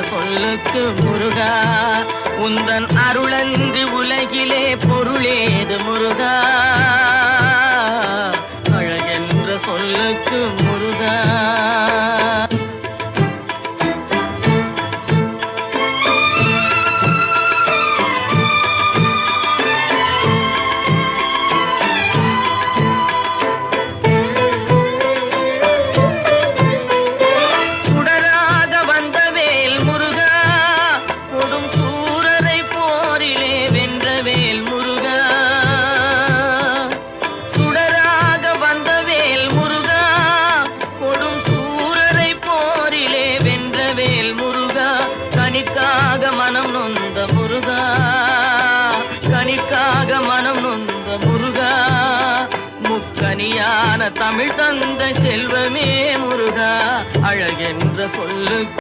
சொல்லுக்கு முருகா, உந்தன் அருளன்றி உலகிலே பொருளேது முருகா, அழகென்ற சொல்லுக்கு முருகா. கனிக்காக மனம் நொந்த முருகா, கனிக்காக மனம் நொந்த முருகா, முக்கனியான தமிழ் தந்த செல்வமே முருகா, அழகென்ற சொல்லு